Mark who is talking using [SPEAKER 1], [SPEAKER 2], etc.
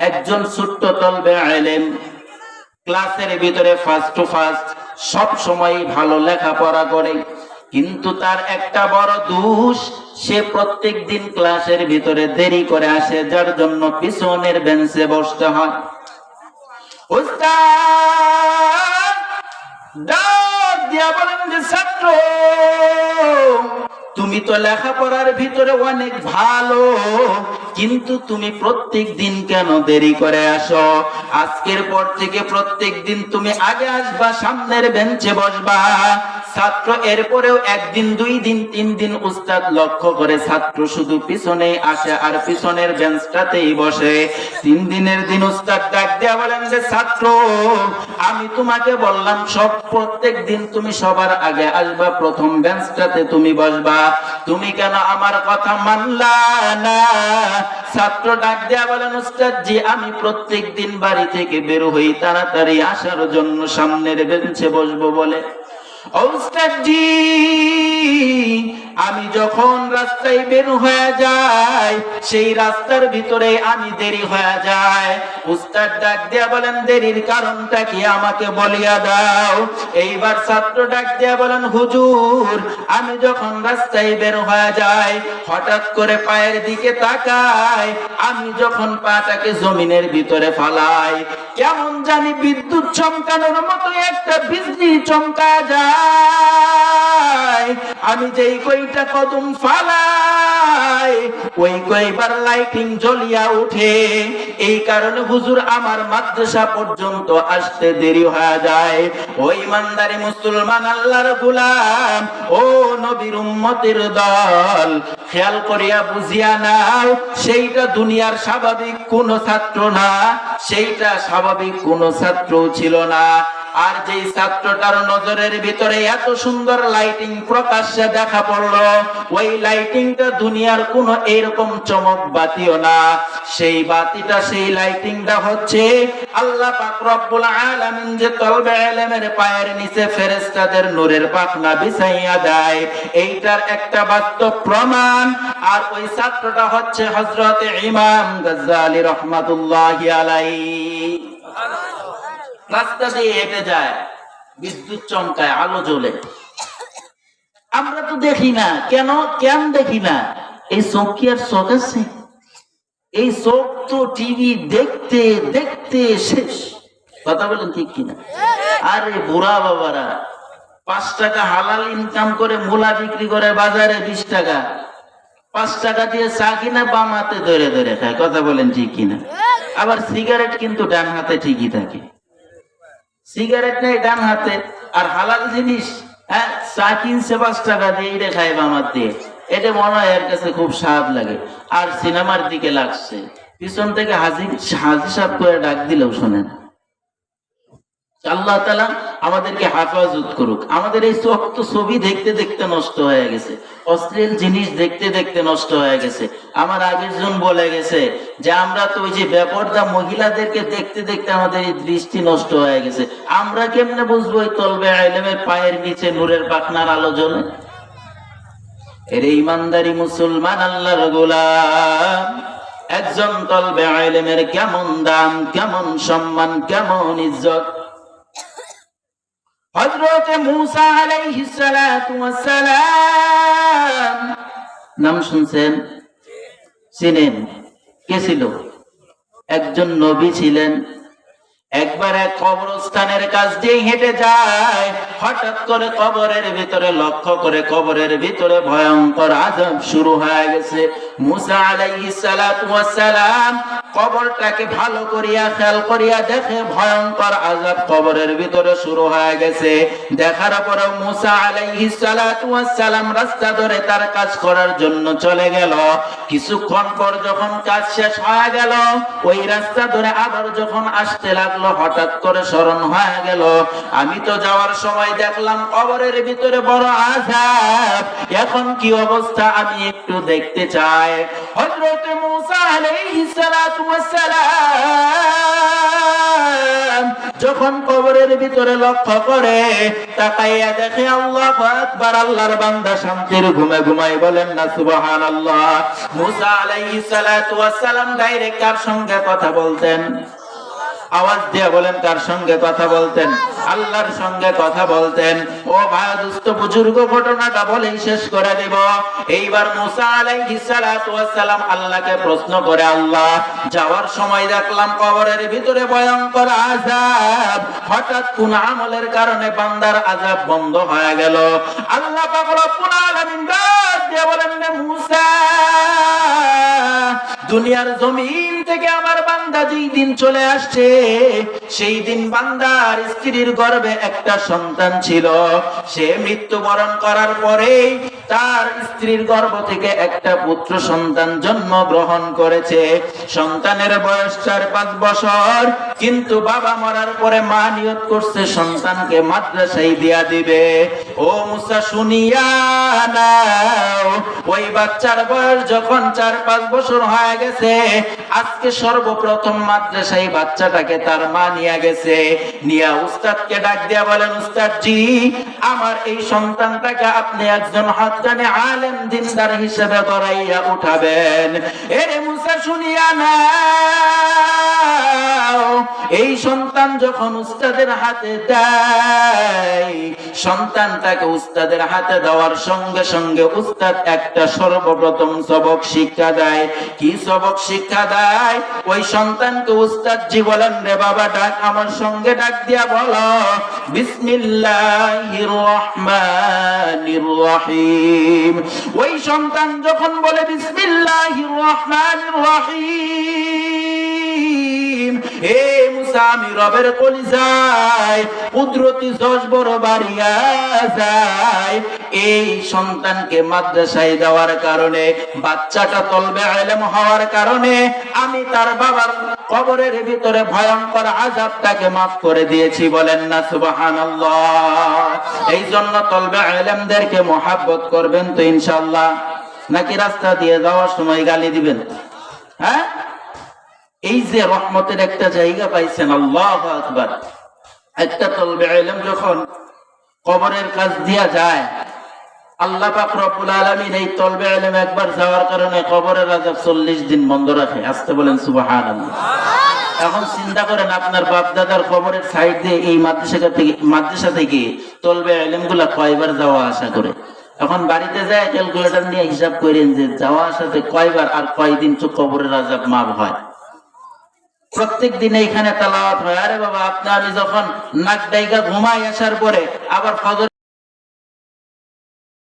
[SPEAKER 1] একজন ছোট্ট তলবে আলেম, ক্লাসের ভিতরে ফার্স্ট টু ফার্স্ট, সব সময় ভালো লেখাপড়া করে, কিন্তু তার একটা বড় দোষ, সে প্রত্যেক দিন ক্লাসের ভিতরে দেরি করে আসে, যার জন্য পিছনের বেঞ্চে বসতে হয়। উস্তাদ ডাক দিয়া বলেন যে, ছাত্র তুমি তো লেখাপড়ার ভিতরে অনেক ভালো, কিন্তু তুমি প্রত্যেক দিন কেন দেরি করে আসো? আজকের পর থেকে প্রত্যেক দিন তুমি আগে আসবা, সামনের বেঞ্চে বসবা। ছাত্র এরপরেও একদিন, 2 দিন, 3 দিন উস্তাদ লক্ষ্য করে ছাত্র শুধু পিছনে আসে আর পিছনের বেঞ্চটাতেই বসে। 3 দিনের দিন উস্তাদ ডাক দিয়া বলেন যে, ছাত্র আমি তোমাকে বললাম সব প্রত্যেক দিন তুমি সবার আগে আসবা, প্রথম বেঞ্চটাতে তুমি বসবা, তুমি কেন আমার কথা মানলা না? ছাত্র ডাক দিয়া বলেন, উস্তাদ জি আমি প্রত্যেক দিন বাড়ি থেকে বের হই তাড়াতাড়ি আসার জন্য সামনের বেঞ্চে বসবো বলে। উস্তাদ জি আমি যখন রাস্তায় বের হয়ে যাই, সেই রাস্তার ভিতরে আমি দেরি হয়ে যায়। উস্তাদ ডাক দিয়া বলেন, দেরির কারণটা কি আমাকে বলিয়া দাও। এইবার ছাত্র ডাক দিয়া বলেন, হুজুর আমি যখন রাস্তায় বের হয়ে যাই, হঠাৎ করে পায়ের দিকে তাকাই, আমি যখন পাটাকে জমিনের ভিতরে ফালাই, কেমন জানি বিদ্যুৎ চমকানোর মতো একটা বিজলি চমকা যায়। আমি যেই কয়টা কদম ফালাই, ওই কয়বার লাইটিং জ্বলিয়া উঠে। এই কারণে হুজুর আমার মাদ্রাসা পর্যন্ত আসতে দেরি হয়ে যায়। ওই ইমানদারি মুসলমান আল্লাহর গোলাম, ও নবীর উম্মতের দল, খেয়াল করিয়া বুঝিয়া নাও, সেইটা দুনিয়ার স্বাভাবিক কোন ছাত্র না, সেইটা স্বাভাবিক কোন ছাত্র ছিল না। আর যেই ছাত্রটার নজরের ভিতরে এত সুন্দর লাইটিং প্রকাশ্যে দেখা পড়লো, ওই লাইটিংটা দুনিয়ার কোন এরকম চমক বাতিও না। সেই বাতিটা, সেই লাইটিংটা হচ্ছে আল্লাহ পাক রব্বুল আলামিন যে তলবে ইলমের পায়ের নিচে ফেরেশতাদের নূরের পাখনা বিছাইয়া দেয়, এইটার একটা বাস্তব প্রমাণ। আর ওই ছাত্রটা হচ্ছে হযরত ইমাম গাজ্জালী রাহমাতুল্লাহি আলাইহি। রাস্তা দিয়ে হেঁটে যায়, বিদ্যুৎ চমকায়, আলো জ্বলে, আমরা তো দেখি না। কেন দেখি না? এই চোখ কি আর চোখ আছে? এই চোখ তো টিভি দেখতে দেখতে শেষ। কথা বলেন ঠিক কিনা? আরে বুড়া বাবারা 5 টাকা হালাল ইনকাম করে মূলা বিক্রি করে বাজারে 20 টাকা, 5 টাকা দিয়ে চা কিনা বাম হাতে ধরে ধরে খায়। কথা বলেন ঠিক কিনা? আবার সিগারেট কিন্তু ডান হাতে ঠিকই থাকে। সিগারেট নেই ডান হাতে, আর হালাল জিনিস, হ্যাঁ চা কিনছে 5 টাকা দিয়ে, এটা খায় বাম হাত দিয়ে। এটা মনে হয় এর কাছে খুব স্বাদ লাগে। আর সিনেমার দিকে লাগছে, পিছন থেকে হাজি সাহেব করে ডাক দিলেও শোনেন। আল্লাহ তাআলা আমাদেরকে হেফাজত করুক। আমাদের এই চোখ তো ছবি দেখতে দেখতে নষ্ট হয়ে গেছে, অশ্লীল জিনিস দেখতে দেখতে নষ্ট হয়ে গেছে। আমার আগের জন বলে গেছে যে আমরা তো ওই যে বেপরদা মহিলাদেরকে দেখতে দেখতে আমাদের এই দৃষ্টি নষ্ট হয়ে গেছে। আমরা কেমনে বুঝবো এই তলবে ইলমের পায়ের নিচে নূরের পাখনার আলো জ্বলে? এর ইমানদারি মুসলমান আল্লাহর গোলাম, একজন তলবে ইলমের কেমন দাম, কেমন সম্মান, কেমন ইজ্জত। হযরত মূসা আলাইহিস সালাতু ওয়াস সালাম নাম শুনছেন? চিনেন? কে ছিল? একজন নবী ছিলেন। একবার এক কবরস্থানের কাছ দিয়ে হেঁটে যায়, হঠাৎ করে কবরের ভিতরে লক্ষ্য করে কবরের ভিতরে ভয়ঙ্কর আযাব শুরু হয়ে গেছে। মূসা আলাইহিস সালাতু ওয়াস সালাম কবরটাকে ভালো করিয়া খেয়াল করিয়া দেখে ভয়ঙ্কর আযাব কবরের ভিতরে শুরু হয়ে গেছে। দেখার পরে মূসা আলাইহিস সালাতু ওয়াস সালাম রাস্তা ধরে তার কাজ করার জন্য চলে গেল। কিছুক্ষণ পর যখন কাজ শেষ হয়ে গেল, ওই রাস্তা ধরে আবার যখন আসতে লাগলো, হঠাৎ করে স্মরণ হয়ে গেল, আমি তো যাওয়ার সময় দেখলাম কবরের ভিতরে বড় আযাব, এখন কি অবস্থা আমি একটু দেখতে চাই। হযরত মূসা আলাইহিস সালাতু ওয়াস সালাম যখন কবরের ভিতরে লক্ষ্য করে তাকাইয়া দেখে আল্লাহু আকবার, আল্লাহর বান্দা শান্তির ঘুমে ঘুমায়, বলেন না সুবহানাল্লাহ। মুসা আলাইহিস সালাতু ওয়াস সালাম ডাইরেক্ট কার সঙ্গে কথা বলতেন? আওয়াজ দিয়ে বলেন, কার সঙ্গে কথা বলতেন? আল্লাহর সঙ্গে কথা বলতেন। ও ভাই দোস্ত বুজুর্গ, ঘটনাটা বলেই শেষ করে দেব। এইবার মুসা আলাইহিস সালাতু ওয়াস সালাম আল্লাহকে প্রশ্ন করে, আল্লাহ যাওয়ার সময় দেখলাম কবরের ভিতরে ভয়ঙ্কর আযাব, হঠাৎ কোন আমলের কারণে বান্দার আযাব বন্ধ হয়ে গেল। আল্লাহ পাক রব্বুল আলামিন ডাক দিয়ে বলেন, মুসা দুনিয়ার জমিন থেকে আমার বান্দা যেই দিন চলে আসছে, সেই দিন বান্দার স্ত্রীর গর্ভে একটা সন্তান ছিল। সে মৃত্যুবরণ করার পরে তার স্ত্রীর গর্ভ থেকে একটা পুত্র সন্তান জন্ম গ্রহণ করেছে। সন্তানের বয়স 4-5 বছর, কিন্তু বাবা মরার পরে মা নিয়ত করছে সন্তানকে মাদ্রাসায় দিয়া দিবে। ও মুসা শুনিয়া নাও, ওই বাচ্চার বয়স যখন 4-5 বছর হয়ে গেছে, আজকে সর্বপ্রথম মাদ্রাসায় বাচ্চাটাকে তার মা নিয়ে গেছে। নিয়া উস্তাদকে ডাক দিয়া বলেন, উস্তাদ জি, আমার এই সন্তানটাকে আপনি একজন হক্কানি আলেম দিনদার হিসেবে গড়াইয়া উঠাবেন। এরে মুসা শুনিয়া নাও, এই সন্তান যখন উস্তাদের হাতে দেয়, সন্তানটাকে উস্তাদের হাতে দেওয়ার সঙ্গে সঙ্গে উস্তাদ একটা সর্বপ্রথম সবক শিক্ষা দেয়। কি সবক শিক্ষা দেয়? ওই সন্তানকে উস্তাদ জি বলেন, রে বাবা ডাক, আমার সঙ্গে ডাক দিয়া বলো, বিসমিল্লাহির রহমানির রহিম। ওই সন্তান যখন বলে বিসমিল্লাহির রহমানির রহিম, হে মুসা আমি রবের কলিজায় কুদরতি জজ বড় বাড়িয়া যায়। এই সন্তানকে মাদ্রাসায় দেওয়ার কারণে, বাচ্চাটা তলবে ইলম হওয়ার কারণে আমি তার বাবার কবরের ভিতরে ভয়ঙ্কর আযাবটাকে মাফ করে দিয়েছি, বলেন না সুবহানাল্লাহ। এই জন্য তলবে ইলমদেরকে মহব্বত করবেন তো ইনশাআল্লাহ, নাকি রাস্তা দিয়ে যাওয়ার সময় গালি দিবেন? হ্যাঁ, এই যে রহমতের একটা জায়গা পাইছেন, আল্লাহু আকবার। একটা তলবে ইলম যখন কবরের কাজ দিয়া যায়, আল্লাহ পাক রব্বুল আলামিন এই তলবে ইলম একবার যাওয়ার কারণে কবরের আযাব 40 দিন বন্ধ রাখে। আস্তে বলেন সুবহানাল্লাহ। এখন চিন্তা করেন, আপনার বাপ দাদার কবরের সাইড দিয়ে এই মাদ্রাসা থেকে তলবে ইলম গুলা কয়বার যাওয়া আসা করে। এখন বাড়িতে যায় ক্যালকুলেটর নিয়ে হিসাব করেন যে যাওয়া আসাতে কয়বার আর কয়দিন তো কবরের আযাব মাফ হয়। প্রত্যেক দিন এখানে তেলাওয়াত হয়। আরে বাবা, আপনি আমি যখন নাক ডাইকা ঘুমাই আসার পরে আবার ফজর